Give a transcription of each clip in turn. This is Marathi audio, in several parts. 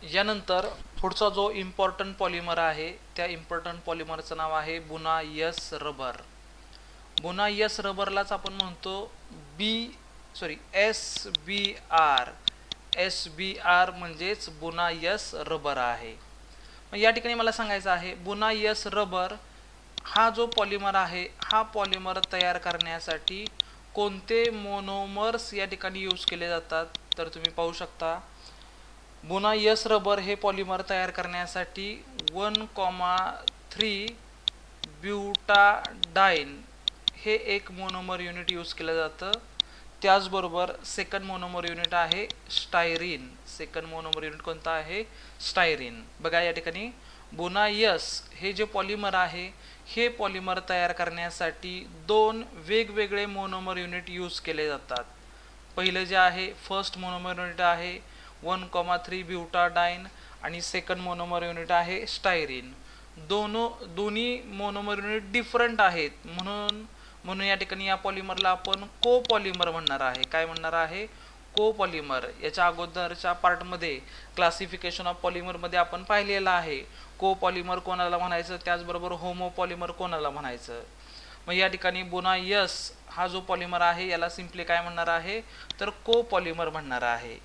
यानंतर पुढचा जो इम्पॉर्टंट पॉलिमर आहे त्या इम्पॉर्टंट पॉलिमरचं नाव आहे बुना यस रबर. बुना यस रबरलाच आपण म्हणतो एस बी आर म्हणजेच बुना यस रबर आहे. मग या ठिकाणी मला सांगायचं आहे बुना यस रबर हा जो पॉलिमर आहे हा पॉलिमर तयार करण्यासाठी कोणते मोनोमर्स या ठिकाणी यूज केले जातात. तर तुम्ही पाहू शकता बुना यस रबर हे पॉलिमर तयार करण्यासाठी 1,3 ब्युटाडाइन हे एक मोनोमर युनिट यूज केलं जातं. त्याचबरोबर सेकंड मोनोमर युनिट आहे स्टायरीन. सेकंड मोनोमर युनिट कोणता आहे? स्टायरीन. बघा या ठिकाणी बुना यस हे जे पॉलिमर आहे हे पॉलिमर तयार करण्यासाठी दोन वेगवेगळे मोनोमर युनिट यूज केले जातात. पहिलं जे आहे फर्स्ट मोनोमर युनिट आहे 1,3 ब्युटाडाइन आणि सेकंड मोनोमर युनिट आहे स्टायरीन. दोन्ही मोनोमर युनिट डिफरंट आहेत म्हणून या ठिकाणी या पॉलिमरला आपण कोपॉलिमर म्हणणार आहे. काय म्हणणार आहे? कोपॉलिमर. याच्या अगोदरच्या पार्टमध्ये क्लासिफिकेशन ऑफ पॉलिमरमध्ये आपण पाहिलेलं आहे कोपॉलिमर कोणाला म्हणायचं, त्याचबरोबर होमोपॉलिमर कोणाला म्हणायचं. मग या ठिकाणी बुना यस हा जो पॉलिमर आहे याला सिम्पली काय म्हणणार आहे तर कोपॉलिमर म्हणणार आहे.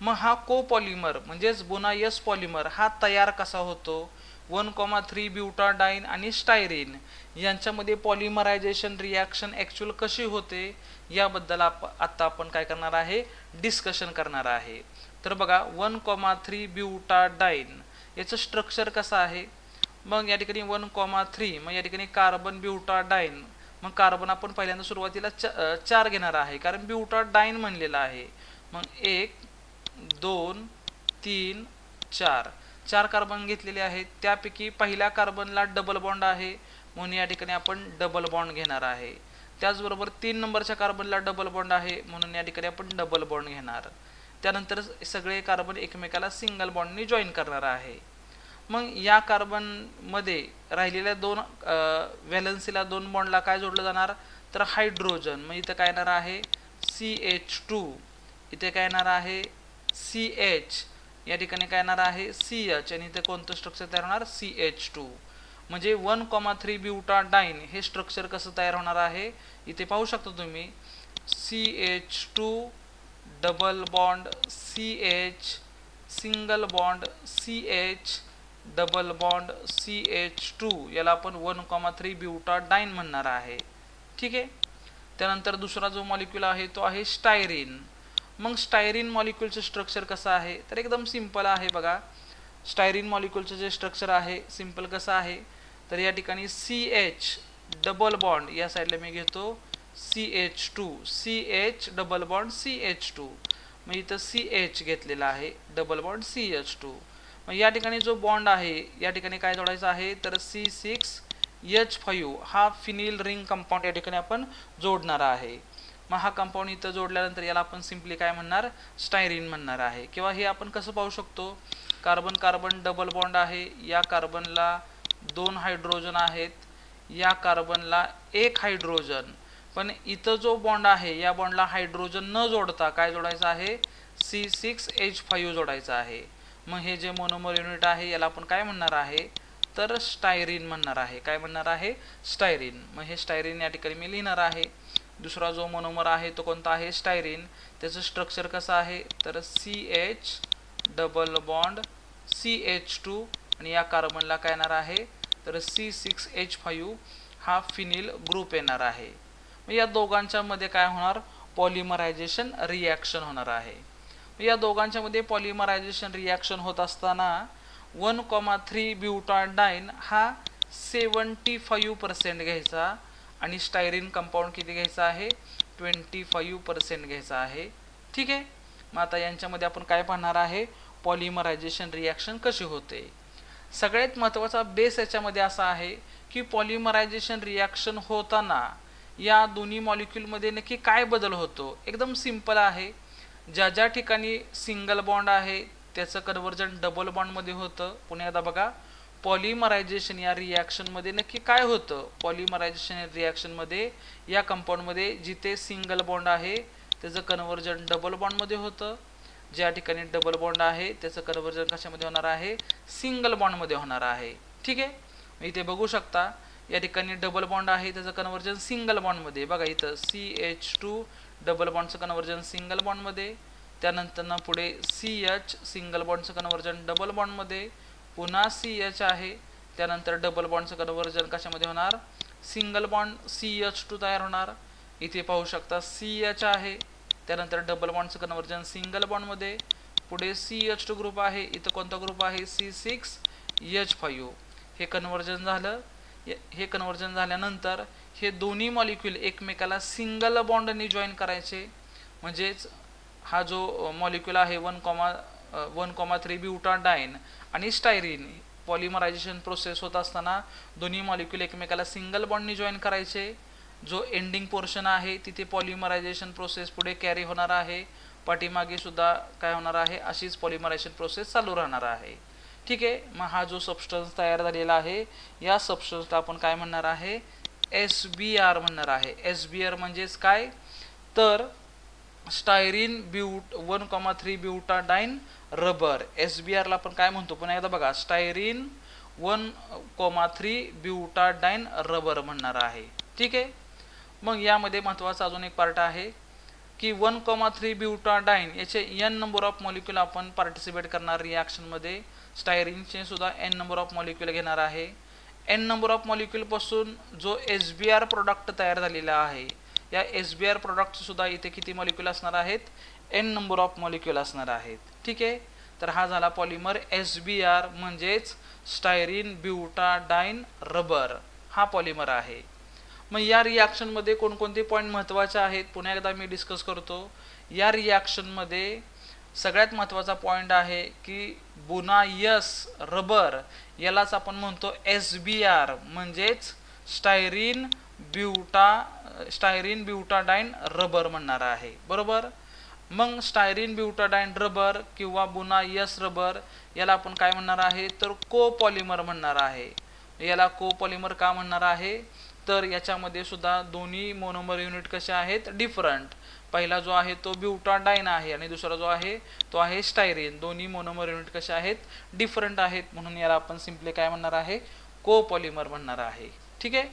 मग हा कोपॉलिमर म्हणजेच बुना यस पॉलिमर हा तयार कसा होतो? 1,3 ब्युटाडाइन आणि स्टायरीन यांच्यामध्ये पॉलिमरायझेशन रिॲक्शन ॲक्च्युअल कशी होते याबद्दल आता आपण काय करणार आहे डिस्कशन करणार आहे. तर बघा 1,3 ब्युटाडाइन याचं स्ट्रक्चर कसं आहे? मग या ठिकाणी 1,3 मग या ठिकाणी कार्बन ब्युटाडाइन. मग कार्बन आपण पहिल्यांदा सुरुवातीला 4 घेणार आहे कारण ब्युटाडाइन म्हणलेलं आहे. मग 1 2 3 4 4 कार्बन घेतलेले आहेत. त्यापैकी पहिल्या कार्बनला डबल बॉन्ड आहे म्हणून या ठिकाणी आपण डबल बॉन्ड घेणार आहे. त्याचबरोबर 3 नंबरच्या कार्बनला डबल बॉन्ड आहे म्हणून या ठिकाणी आपण डबल बॉन्ड घेणार. त्यानंतर सगळे कार्बन एकमेकाला सिंगल बॉन्डने जॉईन करणार आहे. मग या कार्बनमध्ये राहिलेल्या दोन व्हॅलन्सीला 2 बॉन्डला काय जोडलं जाणार तर हायड्रोजन. मग इथं काय येणार आहे CH2. इथे काय येणार आहे CH. या ठिकाणी काय येणार आहे CH आणि इथे कोणतं स्ट्रक्चर तयार होणार CH2. म्हणजे 1,3 ब्युटाडाइन हे स्ट्रक्चर कसं तयार होणार आहे इथे पाहू शकता तुम्ही CH2 double bond CH single bond CH double bond CH2 याला आपण 1,3 ब्युटाडाइन म्हणणार आहे. ठीक आहे. त्यानंतर दुसरा जो मॉलिक्यूल आहे तो आहे स्टायरीन. मग स्टायरीन मॉलिक्यूलचं स्ट्रक्चर कसं आहे तर एकदम सिंपल आहे. बघा स्टायरीन मॉलिक्यूलचं जे स्ट्रक्चर आहे सिंपल कसं आहे तर या ठिकाणी CH डबल बॉन्ड या साईडला मी घेतो CH2 CH double bond CH2. मग इथं CH घेतलेला आहे डबल बॉन्ड CH2. मग या ठिकाणी जो बॉन्ड आहे या ठिकाणी काय जोडायचं आहे तर C6H5 हा फिनिल रिंग कंपाऊंड या ठिकाणी आपण जोडणार आहे. मग हा कंपाऊंड इथं जोडल्यानंतर याला आपण सिम्पली काय म्हणणार स्टायरीन म्हणणार आहे. किंवा हे आपण कसं पाहू शकतो कार्बन कार्बन डबल बॉन्ड आहे. या कार्बनला 2 हायड्रोजन आहेत. या कार्बनला 1 हायड्रोजन. पण इथं जो बॉन्ड आहे या बॉन्डला हायड्रोजन न जोडता काय जोडायचं आहे C6H5 जोडायचं आहे. मग हे जे मोनोमर युनिट आहे याला आपण काय म्हणणार आहे तर स्टायरीन म्हणणार आहे. काय म्हणणार आहे स्टायरीन. मग हे स्टायरीन या ठिकाणी मी लिहिणार आहे. दुसरा जो मोनोमर आहे तो कोणता आहे स्टायरीन. त्याचं स्ट्रक्चर कसं आहे तर CH डबल बॉन्ड CH2 आणि या कार्बनला काय येणार आहे तर C6H5 हा फिनिल ग्रुप येणार आहे. मग या दोघांच्या मध्ये काय होणार पॉलिमरायझेशन रिॲक्शन होणार आहे. या दोघांच्या मध्ये पॉलिमरायझेशन रिॲक्शन होत असताना 1,3 ब्युटाडाइन हा 75% घ्यायचा आणि स्टायरीन कंपाऊंड किती घ्यायचा आहे 25% घ्यायचा आहे. ठीक आहे. मग आता यांच्यामध्ये आपण काय पाहणार आहे पॉलिमरायझेशन रिॲक्शन कशी होते. सगळ्यात महत्त्वाचा बेस याच्यामध्ये असा आहे की पॉलिमरायझेशन रिॲक्शन होताना या दोन्ही मॉलिक्यूलमध्ये नक्की काय बदल होतो. एकदम सिंपल आहे. ज्या ज्या ठिकाणी सिंगल बॉन्ड आहे त्याचं कन्व्हर्जन डबल बॉन्डमध्ये होतं. पुन्हा एकदा बघा पॉलिमरायझेशन या रिॲक्शनमध्ये नक्की काय होतं. पॉलिमरायझेशन रिॲक्शनमध्ये या कंपाऊंडमध्ये जिथे सिंगल बॉन्ड आहे त्याचं कन्व्हर्जन डबल बॉन्डमध्ये होतं ज्या ठिकाणी डबल बॉन्ड आहे त्याचं कन्वर्जन कशामध्ये होणार आहे, सिंगल बॉन्डमध्ये होणार आहे. ठीक आहे, इथे बघू शकता या ठिकाणी डबल बॉन्ड आहे त्याचं कन्वर्जन सिंगल बॉन्डमध्ये. बघा इथं CH2 डबल बॉन्डचं कन्वर्जन सिंगल बॉन्डमध्ये, त्यानंतर पुढे CH सिंगल बॉन्डचं कन्वर्जन डबल बॉन्डमध्ये, पुन्हा CH आहे, त्यानंतर डबल बॉन्डचं कन्वर्जन कशामध्ये होणार, सिंगल बॉन्ड CH2 तयार होणार. इथे पाहू शकता CH आहे, त्यानंतर डबल बॉन्डचं कन्वर्जन सिंगल बॉन्डमध्ये, पुढे CH2 ग्रुप आहे, इथं कोणता ग्रुप आहे C6H5. हे कन्वर्जन झालं. हे कन्वर्जन झाल्यानंतर हे दोन्ही मॉलिक्यूल एकमेकाला सिंगल बॉन्डने जॉईन करायचे. म्हणजेच हा जो मॉलिक्यूल आहे 1,3 ब्युटाडाइन आणि स्टायरीन पॉलिमरायझेशन प्रोसेस होत असताना दोन्ही मॉलिक्यूल एकमेकाला सिंगल बॉन्डने जॉईन करायचे. जो एंडिंग पोर्शन आहे तिथे पॉलिमरायझेशन प्रोसेस पुढे कॅरी होणार आहे, पाठीमागे सुद्धा काय होणार आहे, अशीच पॉलिमरायझेशन प्रोसेस चालू राहणार आहे. ठीक आहे, मग हा जो सबस्टन्स तयार झालेला आहे या सबस्टन्सला आपण काय म्हणणार आहे, SBr म्हणणार आहे. SBr म्हणजेच काय तर स्टायरीन 1,3 ब्युटाडाइन रबर. SBr ला आपण काय म्हणतो पुन्हा एकदा बघा, स्टायरीन 1,3 ब्युटाडाइन रबर म्हणणार आहे. ठीक आहे, मग यामध्ये महत्त्वाचा अजून एक पार्ट आहे की 1,3 ब्युटाडाइन याचे n नंबर ऑफ मॉलिक्यूल आपण पार्टिसिपेट करणार रिॲक्शनमध्ये. स्टायरीनचे सुद्धा n नंबर ऑफ मॉलिक्यूल घेणार आहे. n नंबर ऑफ मॉलिक्यूल पासून जो SBr प्रोडक्ट तयार झालेला आहे या SBr प्रोडक्ट सुद्धा इथे किती मॉलिक्यूल असणार आहेत, n नंबर ऑफ मॉलिक्यूल असणार आहेत. ठीक आहे, तर हा झाला पॉलिमर SBr म्हणजेच स्टायरीन ब्युटाडाइन रबर हा पॉलिमर आहे. मग या रिॲक्शनमध्ये कोणकोणते पॉईंट महत्त्वाचे आहेत पुन्हा एकदा मी डिस्कस करतो. या रिॲक्शनमध्ये सगळ्यात महत्त्वाचा पॉईंट आहे की बुनायस रबर यालाच आपण म्हणतो SBr म्हणजेच स्टायरीन ब्युटाडाइन रबर म्हणणार आहे. बरोबर, मग स्टायरीन ब्युटाडाइन रबर किंवा बुनायस रबर याला आपण काय म्हणणार आहे तर कोपॉलिमर म्हणणार आहे. याला कोपॉलिमर का म्हणणार आहे तर याच्यामध्ये सुद्धा दोन्ही मोनोमर युनिट कसे आहेत, डिफरंट. पहिला जो आहे तो ब्युटाडाइन आहे आणि दुसरा जो आहे तो आहे स्टायरीन. दोन्ही मोनोमर युनिट कसे आहेत, डिफरंट आहेत, म्हणून याला आपण सिम्पली काय म्हणणार आहे, कोपॉलिमर म्हणणार आहे. ठीक आहे.